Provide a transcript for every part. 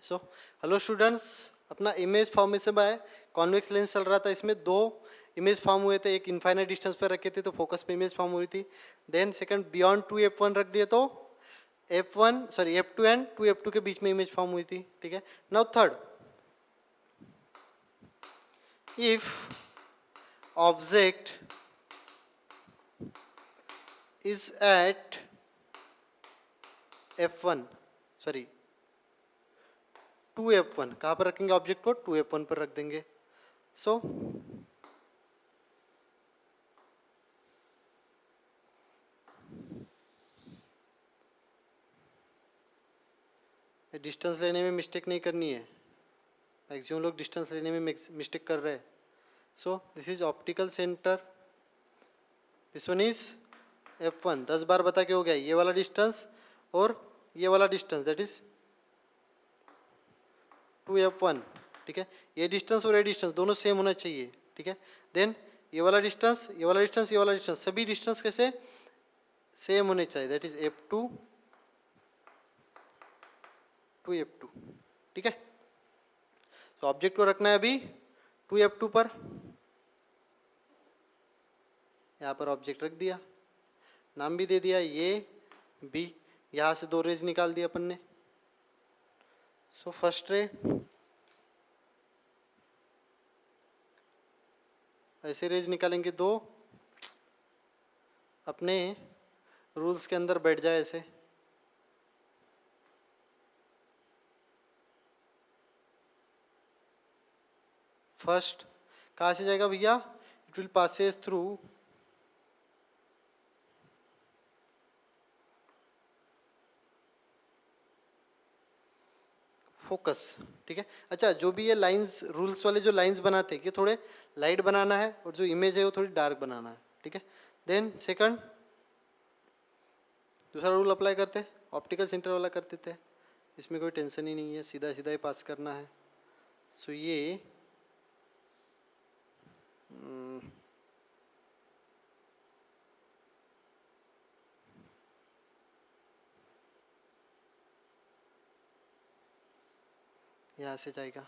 So hello students, अपना image formation by convex lens चल रहा था। इसमें दो इमेज फॉर्म हुए थे, एक इनफाइनाइट डिस्टेंस पर रखे थे तो फोकस पे इमेज फॉर्म हुई थी। देन सेकंड बियॉन्ड 2f1 रख दिए तो f2 एंड 2f2 के बीच में इमेज फॉर्म हुई थी। ठीक है। Now third, if object is at f1 sorry 2f1, कहाँ पर रखेंगे ऑब्जेक्ट को? 2f1 पर रख देंगे। सो डिस्टेंस लेने में मिस्टेक नहीं करनी है, मैक्सिमम लोग डिस्टेंस लेने में मिस्टेक कर रहे हैं। So this is optical centre, this one is f1। 10 बार बता के हो गया ये वाला डिस्टेंस और ये वाला डिस्टेंस, दैट इज 2f1। ठीक है, ये डिस्टेंस और ये डिस्टेंस दोनों सेम होना चाहिए। ठीक है, देन ये वाला डिस्टेंस, ये वाला डिस्टेंस, ये वाला डिस्टेंस, सभी डिस्टेंस कैसे सेम होने चाहिए, that is f2 to f2। ठीक है, तो ऑब्जेक्ट को रखना है अभी 2f2 पर। यहाँ पर ऑब्जेक्ट रख दिया, नाम भी दे दिया ये बी, यहाँ से दो रेज निकाल दिया अपन ने। सो फर्स्ट रे ऐसे रेज निकालेंगे दो, अपने रूल्स के अंदर बैठ जाए ऐसे। फर्स्ट कहाँ से जाएगा भैया? It will passes through focus. ठीक है, अच्छा जो भी ये लाइंस, रूल्स वाले जो लाइंस बनाते हैं, ये थोड़े लाइट बनाना है और जो इमेज है वो थोड़ी डार्क बनाना है। ठीक है, देन सेकंड दूसरा रूल अप्लाई करते हैं, ऑप्टिकल सेंटर वाला कर देते हैं। इसमें कोई टेंशन ही नहीं है, सीधा सीधा ही पास करना है। सो ये यहाँ से जाएगा।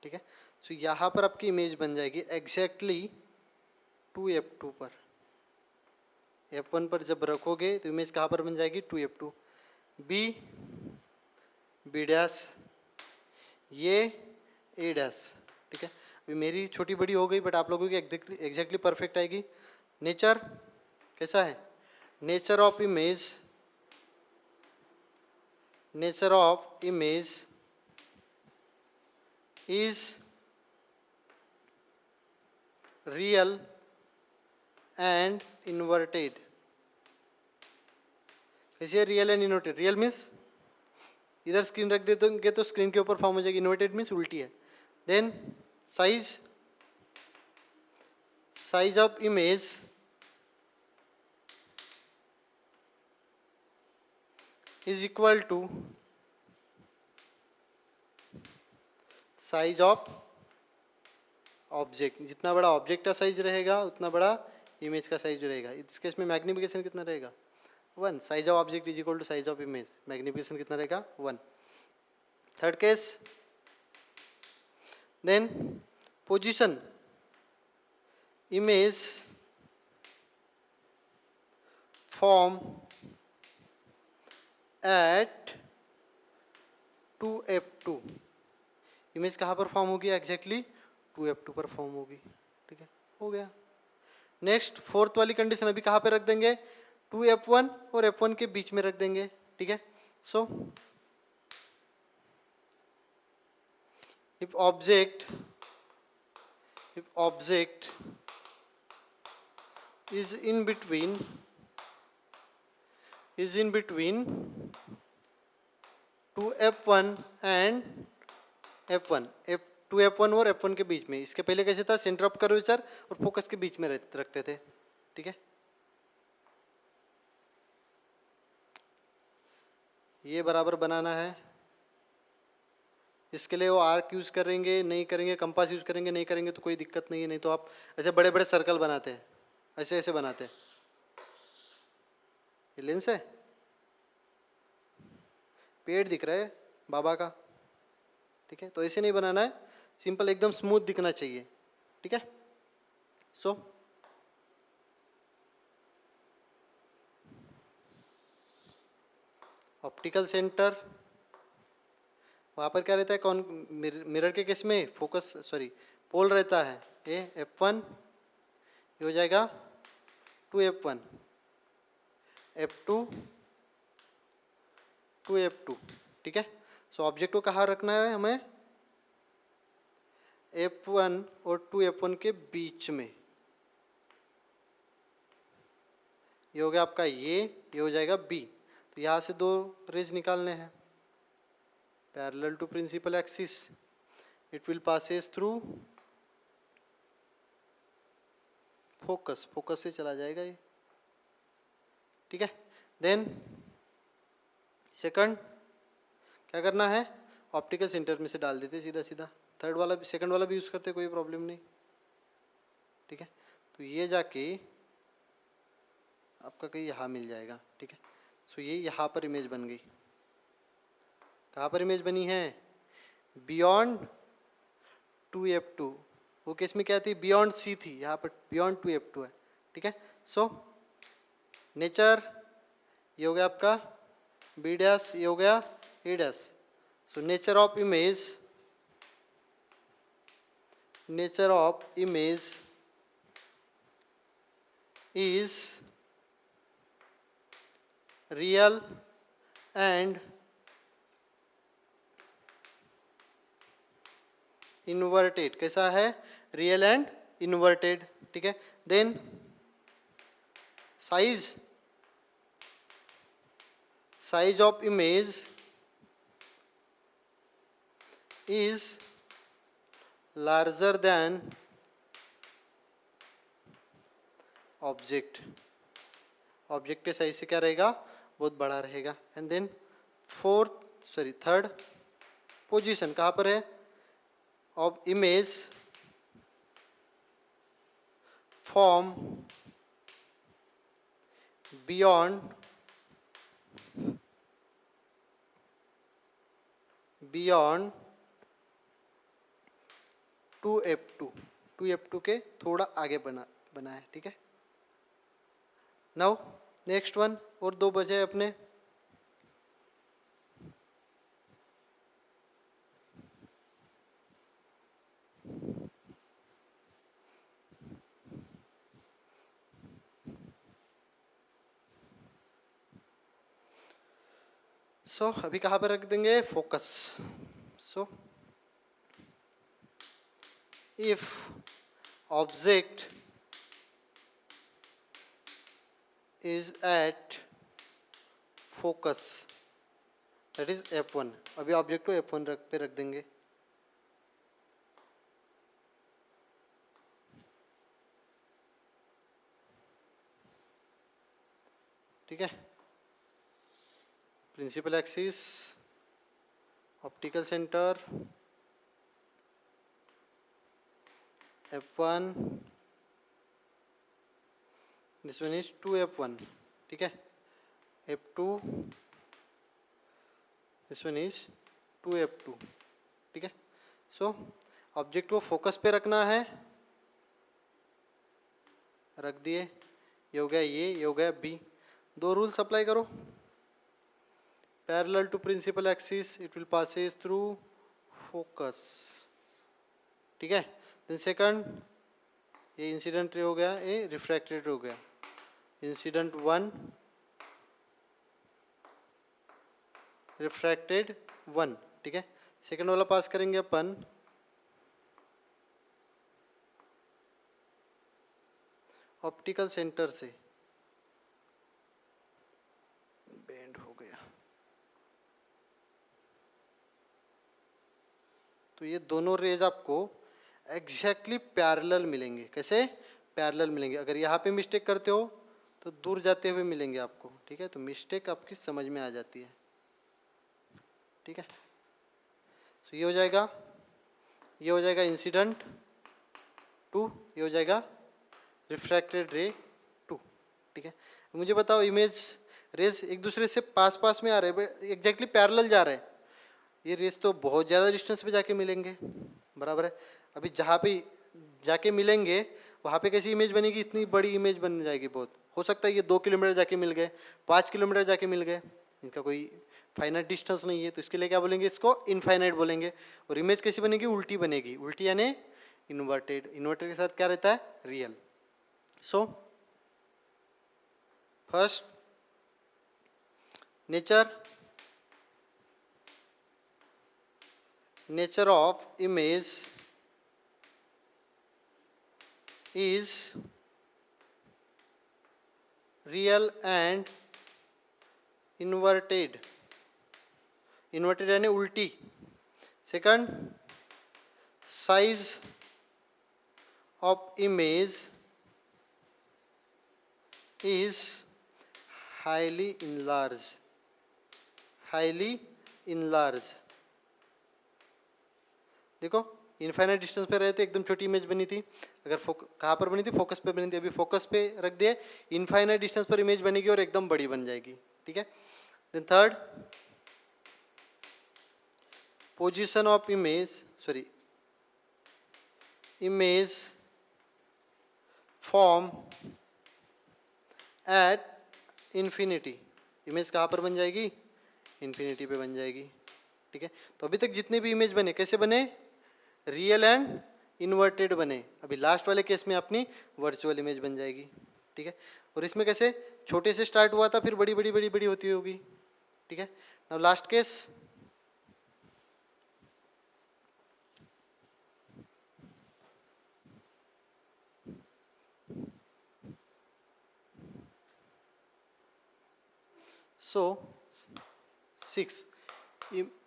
ठीक है, सो यहाँ पर आपकी इमेज बन जाएगी एग्जैक्टली 2f2 पर। f1 पर जब रखोगे तो इमेज कहाँ पर बन जाएगी? 2f2। बी बी डैश, ये ए डैश। ठीक है, अभी मेरी छोटी बड़ी हो गई बट आप लोगों की एग्जैक्टली परफेक्ट आएगी। नेचर कैसा है? Nature of image, nature of image is real and inverted। कैसे real and inverted? Real means इधर स्क्रीन रख देते तो स्क्रीन के ऊपर फॉर्म हो जाएगी, इन्वर्टेड मीन्स उल्टी है। Then size, size of image is equal to size of object. जितना बड़ा ऑब्जेक्ट का साइज रहेगा उतना बड़ा इमेज का साइज रहेगा। इस केस में मैग्निफिकेशन कितना रहेगा? 1। Size of object is equal to size of image, magnification कितना रहेगा? 1। Third case, then position image form at 2f2। Image कहाँ पर फॉर्म होगी? एग्जैक्टली 2f2 पर फॉर्म होगी। ठीक है, हो गया। नेक्स्ट फोर्थ वाली कंडीशन अभी कहाँ पे रख देंगे? 2f1 और f1 के बीच में रख देंगे। ठीक है, so if object is in between 2f1 and f1, 2f1 और f1 के बीच में। इसके पहले कैसे था? सेंटर ऑफ कर्वेचर और फोकस के बीच में रखते थे। ठीक है, ये बराबर बनाना है। इसके लिए वो आर्क यूज करेंगे नहीं करेंगे, कंपास यूज करेंगे नहीं करेंगे तो कोई दिक्कत नहीं है। नहीं तो आप ऐसे बड़े बड़े सर्कल बनाते हैं, ऐसे ऐसे बनाते हैं। ये लेंस है, पेड़ दिख रहा है बाबा का। ठीक है, तो ऐसे नहीं बनाना है, सिंपल एकदम स्मूथ दिखना चाहिए, ठीक है। सो ऑप्टिकल सेंटर, वहाँ पर क्या रहता है, कौन मिरर के केस में फोकस सॉरी पोल रहता है, ए F1, ये हो जाएगा 2F1, F2 2F2, ठीक है। सो ऑब्जेक्ट को कहाँ रखना है हमें, F1 और 2F1 के बीच में, ये हो गया आपका ये हो जाएगा B। तो यहाँ से दो रेज निकालने हैं, parallel to principal axis, it will passes through focus, focus से चला जाएगा ये, ठीक है। देन सेकंड क्या करना है, ऑप्टिकल सेंटर में से डाल देते सीधा सीधा, थर्ड वाला भी सेकंड वाला भी यूज़ करते, कोई प्रॉब्लम नहीं, ठीक है। तो ये जाके आपका कहीं यहाँ मिल जाएगा, ठीक है। सो ये यहाँ पर इमेज बन गई, कहाँ पर इमेज बनी है, बियॉन्ड 2F2, वो केस में क्या थी, बियॉन्ड C थी, यहाँ पर बियॉन्ड 2F2 है, ठीक है। सो नेचर ये हो गया आपका B डैश, ये हो गया A dash. So nature of image, nature of image is real and inverted, कैसा है, रियल एंड इन्वर्टेड, ठीक है। Then size, size of image is larger than object, object के साइज से क्या रहेगा, बहुत बड़ा रहेगा। एंड देन थर्ड पोजीशन कहाँ पर है, of image form beyond 2F2 के थोड़ा आगे बना है, ठीक है। नाउ नेक्स्ट वन, और दो बचे अपने, सो अभी कहाँ पर रख देंगे, focus. So if object is at focus, that is F1, अभी ऑब्जेक्ट को F1 पे रख देंगे, ठीक है। Principal axis, optical centre F1, this one is 2F1, ठीक है। F2, this one is 2F2, ठीक है। सो ऑब्जेक्ट को फोकस पे रखना है, रख दिए, ये हो गया ये हो गया B। दो रूल्स अप्लाई करो, parallel to principal axis it will passes through focus, ठीक है। देन सेकंड, ये इंसिडेंट रे हो गया, ये रिफ्रैक्टेड रे हो गया, इंसिडेंट 1 रिफ्रैक्टेड 1, ठीक है। सेकंड वाला पास करेंगे अपन ऑप्टिकल सेंटर से, बेंड हो गया, तो ये दोनों रेज आपको एग्जैक्टली पैरेलल मिलेंगे, कैसे पैरेलल मिलेंगे। अगर यहाँ पे मिस्टेक करते हो तो दूर जाते हुए मिलेंगे आपको, ठीक है। तो मिस्टेक आपकी समझ में आ जाती है, ठीक है। तो ये हो जाएगा इंसिडेंट 2, ये हो जाएगा रिफ्रैक्टेड रे 2, ठीक है। मुझे बताओ, इमेज रेज एक दूसरे से पास पास में आ रहे हैं, एग्जैक्टली पैरेलल जा रहे हैं, ये रेस तो बहुत ज़्यादा डिस्टेंस पे जाके मिलेंगे, बराबर है। अभी जहाँ पे जाके मिलेंगे वहाँ पे कैसी इमेज बनेगी, इतनी बड़ी इमेज बन जाएगी। बहुत हो सकता है ये 2 किलोमीटर जाके मिल गए, 5 किलोमीटर जाके मिल गए, इनका कोई फाइनाइट डिस्टेंस नहीं है, तो इसके लिए क्या बोलेंगे, इसको इनफाइनाइट बोलेंगे। और इमेज कैसी बनेगी, उल्टी बनेगी। उल्टी यानी इन्वर्टेड, इन्वर्टेड के साथ क्या रहता है, real. So first nature of image is real and inverted, inverted यानी उल्टी। Second, size of image is highly enlarged, highly enlarged। देखो इनफाइनाइट डिस्टेंस पे रहे थे, एकदम छोटी इमेज बनी थी। अगर कहाँ पर बनी थी, फोकस पे बनी थी। अभी फोकस पे रख दिए, इनफाइनाइट डिस्टेंस पर इमेज बनेगी और एकदम बड़ी बन जाएगी, ठीक है। Then third, position of image, sorry, image form at infinity. Image कहाँ पर बन जाएगी, इन्फिनिटी पे बन जाएगी, ठीक है। तो अभी तक जितने भी इमेज बने कैसे बने, रियल एंड इन्वर्टेड बने। अभी लास्ट वाले केस में अपनी वर्चुअल इमेज बन जाएगी, ठीक है। और इसमें कैसे छोटे से स्टार्ट हुआ था, फिर बड़ी बड़ी बड़ी बड़ी होती होगी, ठीक है। Now last case, so 6,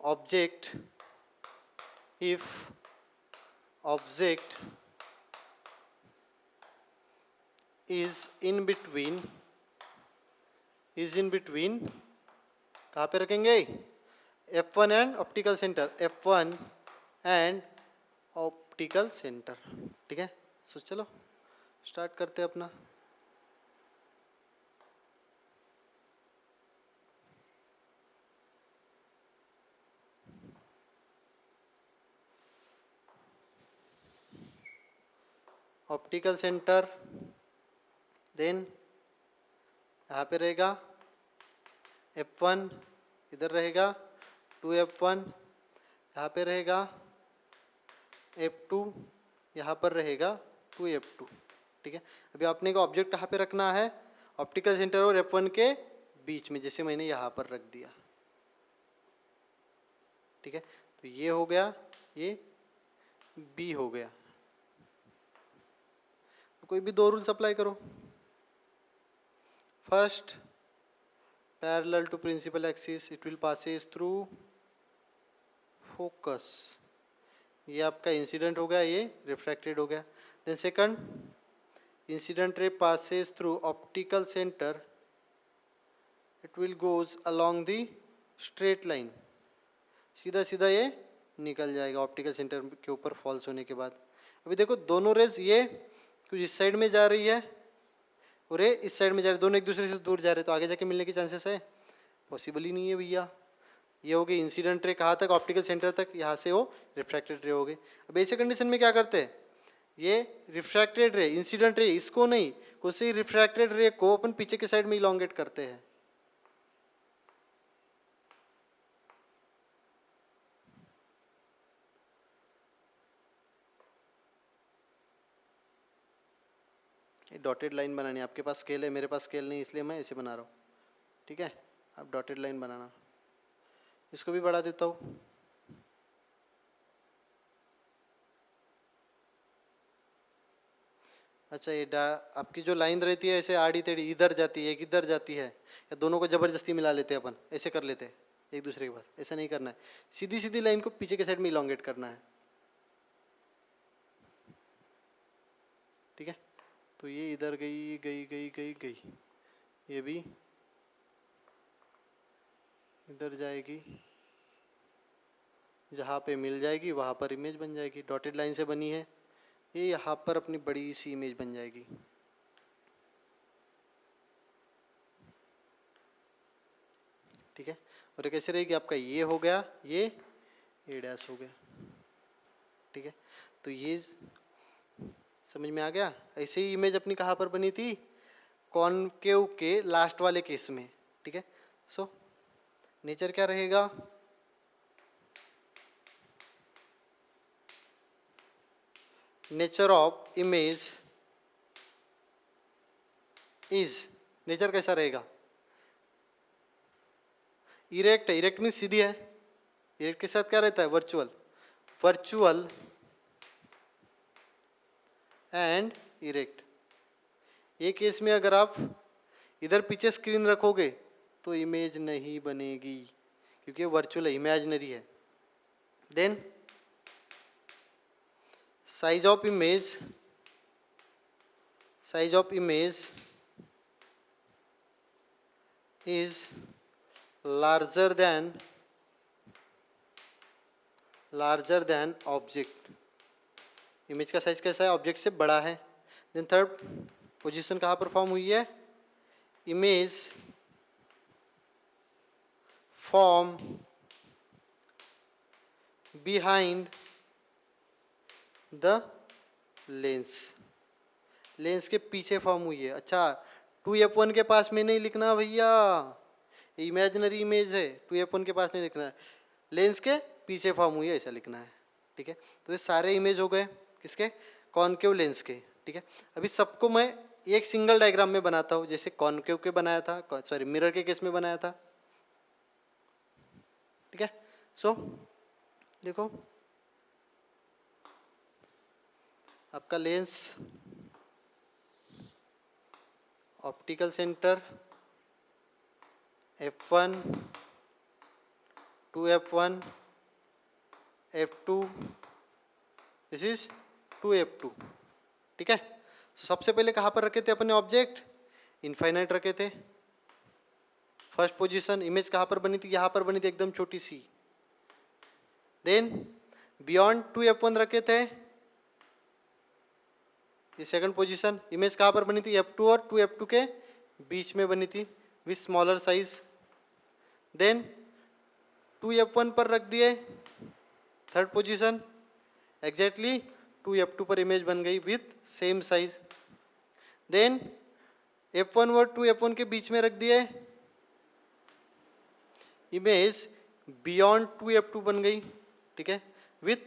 object, if object is in between, कहाँ पे रखेंगे, F1 and optical centre, F1 and optical centre, ठीक है। सो चलो स्टार्ट करते हैं अपना। ऑप्टिकल सेंटर, देन यहाँ पे रहेगा F1, इधर रहेगा 2F1, यहाँ पे रहेगा F2, यहाँ पर रहेगा 2F2, ठीक है। अभी आपने को ऑब्जेक्ट कहाँ पे रखना है, ऑप्टिकल सेंटर और F1 के बीच में, जैसे मैंने यहाँ पर रख दिया, ठीक है। तो ये हो गया, ये B हो गया। तो कोई भी 2 रूल्स अप्लाई करो। First, parallel to principal axis it will passes through focus, ये आपका इंसिडेंट हो गया, ये रिफ्रैक्टेड हो गया। Then second, incident ray passes through optical centre, it will goes along the straight line, सीधा सीधा ये निकल जाएगा ऑप्टिकल सेंटर के ऊपर फॉल्स होने के बाद। अभी देखो दोनों रेज ये कुछ इस साइड में जा रही है और ये इस साइड में जा रही है, दोनों एक दूसरे से दूर जा रहे हैं, तो आगे जाके मिलने के चांसेस है, पॉसिबल ही नहीं है भैया। ये हो गई इंसिडेंट रे कहाँ तक, ऑप्टिकल सेंटर तक, यहाँ से वो रिफ्रैक्टेड रे हो गई। अब ऐसे कंडीशन में क्या करते हैं, ये रिफ्रैक्टेड रे, इंसिडेंट रे इसको नहीं, कौन से रिफ्रैक्टेड रे को अपन पीछे के साइड में इलोंगेट करते हैं। डॉटेड लाइन बनानी है, आपके पास स्केल है, मेरे पास स्केल नहीं, इसलिए मैं ऐसे बना रहा हूँ, ठीक है। अब डॉटेड लाइन बनाना, इसको भी बढ़ा देता हूँ। अच्छा, ये आपकी जो लाइन रहती है ऐसे आड़ी टेढ़ी, इधर जाती है, इधर जाती है, या दोनों को जबरदस्ती मिला लेते हैं अपन, ऐसे कर लेते हैं एक दूसरे के पास, ऐसा नहीं करना है। सीधी सीधी लाइन को पीछे के साइड में इलोंगेट करना है, ठीक है। तो ये इधर गई गई गई गई गई, ये भी इधर जाएगी, जहाँ पे मिल जाएगी वहाँ पर इमेज बन जाएगी। डॉटेड लाइन से बनी है, ये यहाँ पर अपनी बड़ी सी इमेज बन जाएगी, ठीक है। और ये कैसे रहेगी, आपका ये हो गया, ये ए डैश हो गया, ठीक है। तो ये समझ में आ गया। ऐसे ही इमेज अपनी कहाँ पर बनी थी, कॉनकेव के लास्ट वाले केस में, ठीक है। सो नेचर क्या रहेगा, nature of image is, nature कैसा रहेगा, इरेक्ट है। इरेक्ट मीन सीधी है, इरेक्ट के साथ क्या रहता है, वर्चुअल, वर्चुअल एंड इरेक्ट। एक केस में अगर आप इधर पीछे स्क्रीन रखोगे तो इमेज नहीं बनेगी, क्योंकि वर्चुअल है, इमेजिनरी है। Then size of image, size of image is larger than object. Image का साइज कैसा है, ऑब्जेक्ट से बड़ा है। देन थर्ड पोजीशन कहाँ पर फॉर्म हुई है, image form behind the lens, lens के पीछे फॉर्म हुई है। अच्छा, 2f1 के पास में नहीं लिखना भैया, इमेजिनरी इमेज है, 2f1 के पास नहीं लिखना है, लेंस के पीछे फॉर्म हुई है ऐसा लिखना है, ठीक है। तो ये सारे इमेज हो गए किसके, कॉनकेव लेंस के, ठीक है। अभी सबको मैं एक सिंगल डायग्राम में बनाता हूँ, जैसे कॉनकेव के बनाया था, सॉरी मिरर के केस में बनाया था, ठीक है। सो देखो आपका lens, optical centre f1, 2f1, f2, this is 2f2, ठीक है। तो सबसे पहले कहाँ पर रखे थे अपने ऑब्जेक्ट, इनफाइनाइट रखे थे। फर्स्ट पोजीशन इमेज कहाँ पर बनी थी, यहाँ पर बनी थी एकदम छोटी सी। देन बियॉन्ड 2f1 रखे थे, ये सेकंड पोजीशन इमेज कहाँ पर बनी थी, f2 और 2f2 के बीच में बनी थी with smaller size. Then 2f1 पर रख दिए, थर्ड पोजीशन एग्जैक्टली 2f2 पर इमेज बन गई with same size. Then f1 और 2f1 के बीच में रख दिए, इमेज बियॉन्ड 2f2 बन गई, ठीक है, with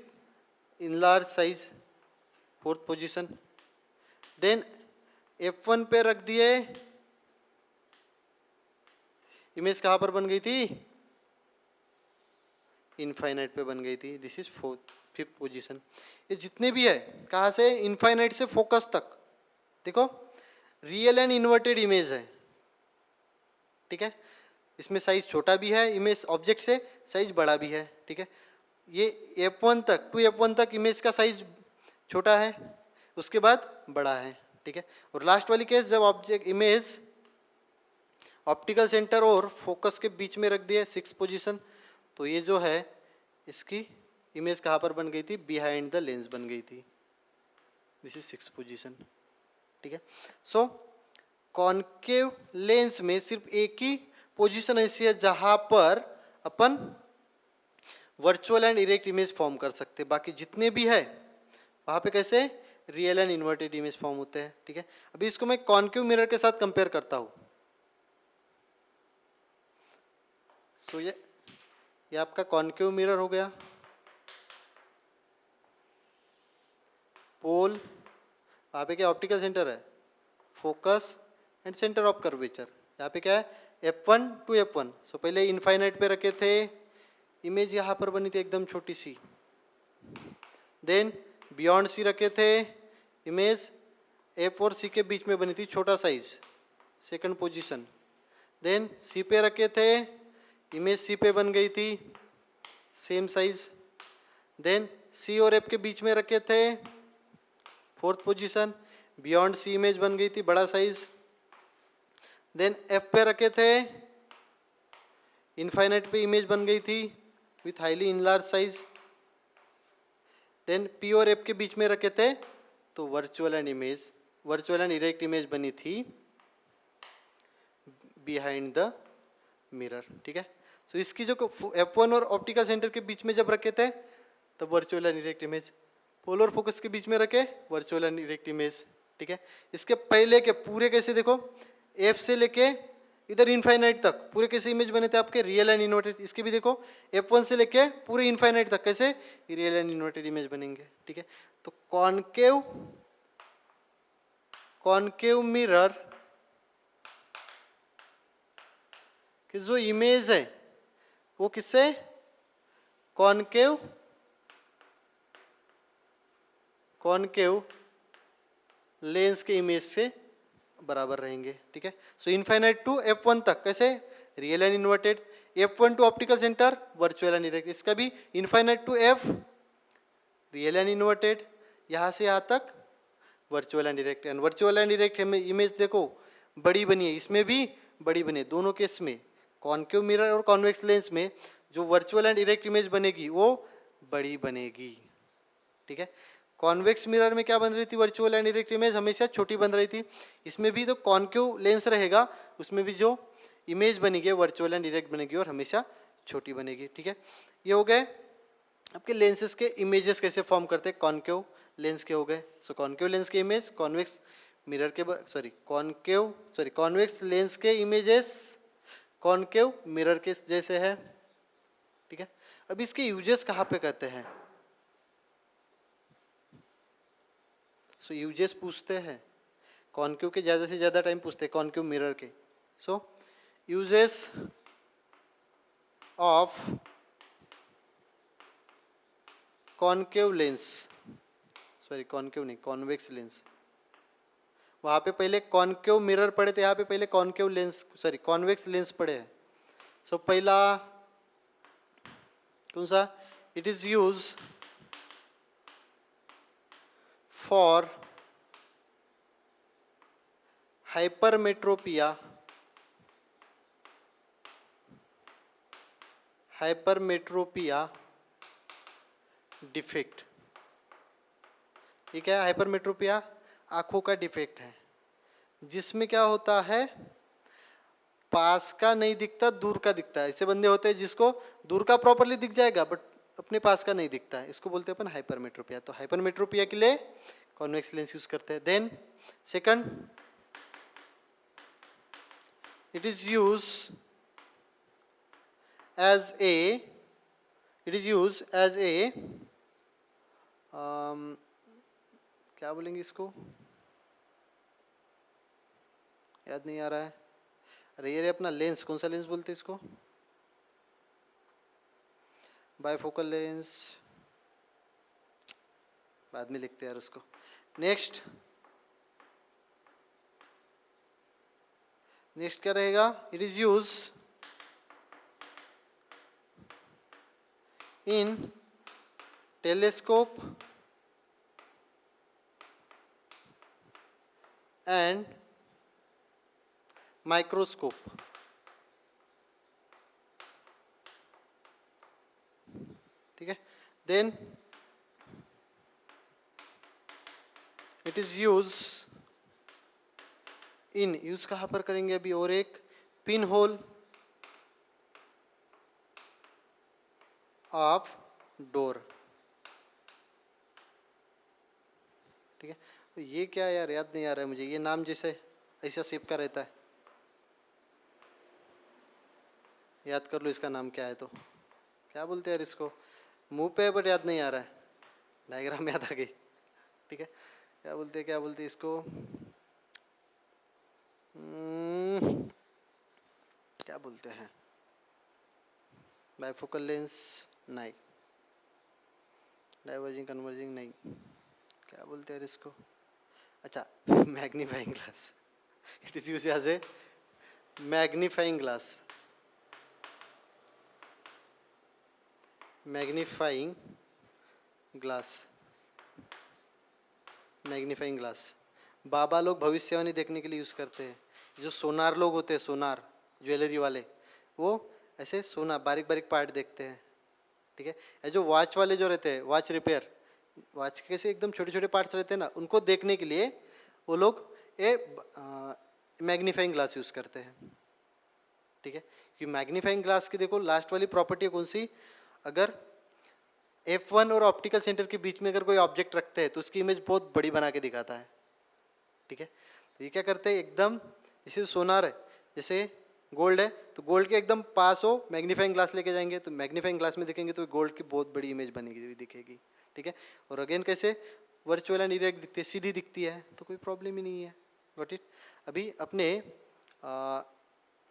enlarge size, fourth position. Then f1 पे रख दिए, इमेज कहाँ पर बन गई थी, इनफाइनाइट पे बन गई थी, दिस इज फिफ्थ पोजीशन। ये जितने भी है कहाँ से, इनफाइनाइट से फोकस तक, देखो रियल एंड इन्वर्टेड इमेज है, ठीक है। इसमें साइज छोटा भी है, इमेज ऑब्जेक्ट से साइज बड़ा भी है, ठीक है। ये f1 तक, 2f1 तक इमेज का साइज छोटा है, उसके बाद बड़ा है, ठीक है। और लास्ट वाली केस जब ऑब्जेक्ट इमेज ऑप्टिकल सेंटर और फोकस के बीच में रख दिया, सिक्स पोजीशन, तो ये जो है इसकी इमेज कहाँ पर बन गई थी, बिहाइंड द लेंस बन गई थी, दिस इज सिक्स पोजीशन, ठीक है। सो कॉनकेव लेंस में सिर्फ एक ही पोजीशन ऐसी है जहां पर अपन virtual and erect image form कर सकते हैं, बाकी जितने भी है वहां पे कैसे real and inverted image form होते हैं, ठीक है। अभी इसको मैं कॉनकेव मिरर के साथ कंपेयर करता हूं। तो ये आपका कॉनकेव मिरर हो गया, पोल, वहाँ पे क्या ऑप्टिकल सेंटर है, focus and centre of curvature. यहाँ पे क्या है, f1 टू f1। सो पहले इनफाइनाइट पे रखे थे, इमेज यहाँ पर बनी थी एकदम छोटी सी। देन बियॉन्ड सी रखे थे, इमेज f और c के बीच में बनी थी, छोटा size, second position. Then c पे रखे थे, इमेज c पे बन गई थी, सेम साइज। देन c और f के बीच में रखे थे, fourth position, beyond C image बन गई थी, बड़ा साइज। देन f पे रखे थे, इनफाइनाइट पे इमेज बन गई थी with highly enlarge size. Then p और f के बीच में रखे थे तो वर्चुअल एंड इरेक्ट इमेज बनी थी बिहाइंड द मिरर, ठीक है। तो इसकी जो F1 और ऑप्टिकल सेंटर के बीच में जब रखे थे तब virtual and erect image, polar focus के बीच में रखे वर्चुअल एंड इरेक्ट इमेज, ठीक है। इसके पहले के पूरे कैसे देखो, F से लेके इधर इनफाइनाइट तक पूरे कैसे इमेज बने थे आपके, रियल एंड इन्वर्टेड। इसके भी देखो F1 से लेके पूरे इनफाइनाइट तक कैसे रियल एंड इन्वर्टेड इमेज बनेंगे, ठीक है। तो कॉनकेव मिरर कि जो इमेज है वो किससे, कॉनकेव लेंस के इमेज से बराबर रहेंगे, ठीक है। सो इनफाइनाइट टू F1 तक कैसे real and inverted, F1 to optical centre virtual and erect. इसका भी infinite to F real and inverted, यहाँ से यहाँ तक virtual and erect. And virtual and erect image देखो बड़ी बनी है, इसमें भी बड़ी बनी है, दोनों केस में कॉनकेव मिरर और कॉन्वेक्स लेंस में जो वर्चुअल एंड इरेक्ट इमेज बनेगी वो बड़ी बनेगी, ठीक है। कॉन्वेक्स मिरर में क्या बन रही थी, वर्चुअल एंड इरेक्ट इमेज हमेशा छोटी बन रही थी। इसमें भी तो कॉनकेव लेंस रहेगा, उसमें भी जो इमेज बनेगी वर्चुअल एंड इरेक्ट बनेगी और हमेशा छोटी बनेगी, ठीक है। ये हो गए आपके लेंसेज के इमेजेस कैसे फॉर्म करते हैं, कॉनकेव लेंस के हो गए। सो कॉनकेव लेंस के इमेज कॉन्वेक्स मिरर के कॉन्वेक्स लेंस के इमेजेस कॉनकेव मिरर के जैसे है, ठीक है। अब इसके यूजेस कहाँ पे कहते हैं, सो यूजेस पूछते हैं कॉनकेव के ज़्यादा से ज़्यादा टाइम पूछते हैं कॉनकेव मिरर के। So uses of concave lens, concave नहीं कॉन्वेक्स लेंस, वहाँ पे पहले कॉनकेव मिरर पढ़े थे, यहाँ पे पहले कॉनकेव लेंस कॉन्वेक्स लेंस पढ़े हैं। सो पहला कौन सा, it is use for hypermetropia defect. ये क्या है, हाइपरमेट्रोपिया आंखों का डिफेक्ट है जिसमें क्या होता है, पास का नहीं दिखता दूर का दिखता है। ऐसे बंदे होते हैं जिसको दूर का प्रॉपरली दिख जाएगा बट अपने पास का नहीं दिखता है, इसको बोलते हैं अपन हाइपरमेट्रोपिया। तो हाइपरमेट्रोपिया के लिए कॉन्वेक्स लेंस यूज करते हैं। Then second, it is use as a क्या बोलेंगे इसको, याद नहीं आ रहा है। अरे ये अपना लेंस, कौन सा लेंस बोलते हैं इसको, बायफोकल लेंस, बाद में लिखते हैं यार उसको। नेक्स्ट क्या रहेगा, it is use in telescope and microscope, ठीक है। Then it is use in, use कहाँ पर करेंगे अभी, और एक पिन होल ऑफ डोर, ठीक है। तो ये क्या यार, याद नहीं आ रहा है मुझे, ये नाम जैसे ऐसा शेप का रहता है, याद कर लो इसका नाम क्या है। तो क्या बोलते हैं यार इसको, मुंह पे बट याद नहीं आ रहा है, डायग्राम याद आ गई, ठीक है। क्या बोलते हैं इसको, क्या बोलते हैं, बायफोकल लेंस नहीं, डाइवर्जिंग कन्वर्जिंग नहीं, क्या बोलते हैं यार इसको, अच्छा magnifying glass. It is use as a magnifying glass, magnifying glass बाबा लोग भविष्यवाणी देखने के लिए यूज करते हैं। जो सोनार लोग होते हैं, सोनार ज्वेलरी वाले, वो ऐसे सोना बारीक बारीक पार्ट देखते हैं, ठीक है। ये जो वॉच वाले जो रहते हैं, वॉच रिपेयर, वॉच के कैसे एकदम छोटे छोटे पार्ट्स रहते हैं ना, उनको देखने के लिए वो लोग ये मैग्नीफाइंग ग्लास यूज करते हैं। ठीक है, कि मैग्नीफाइंग ग्लास की देखो लास्ट वाली प्रॉपर्टी कौन सी, अगर F1 और ऑप्टिकल सेंटर के बीच में अगर कोई ऑब्जेक्ट रखते हैं तो उसकी इमेज बहुत बड़ी बना के दिखाता है। ठीक है, तो ये क्या करते हैं, एकदम जैसे सोनार है, जैसे गोल्ड है तो गोल्ड के एकदम पास हो मैग्नीफाइंग ग्लास लेके जाएंगे तो मैग्नीफाइंग ग्लास में देखेंगे तो गोल्ड की बहुत बड़ी इमेज बनेगी हुई दिखेगी। ठीक है, और अगेन कैसे वर्चुअल एंड इरेक्ट दिखती है, सीधी दिखती है, तो कोई प्रॉब्लम ही नहीं है। Got it. अभी अपने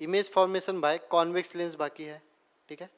image formation by convex lens बाकी है। ठीक है,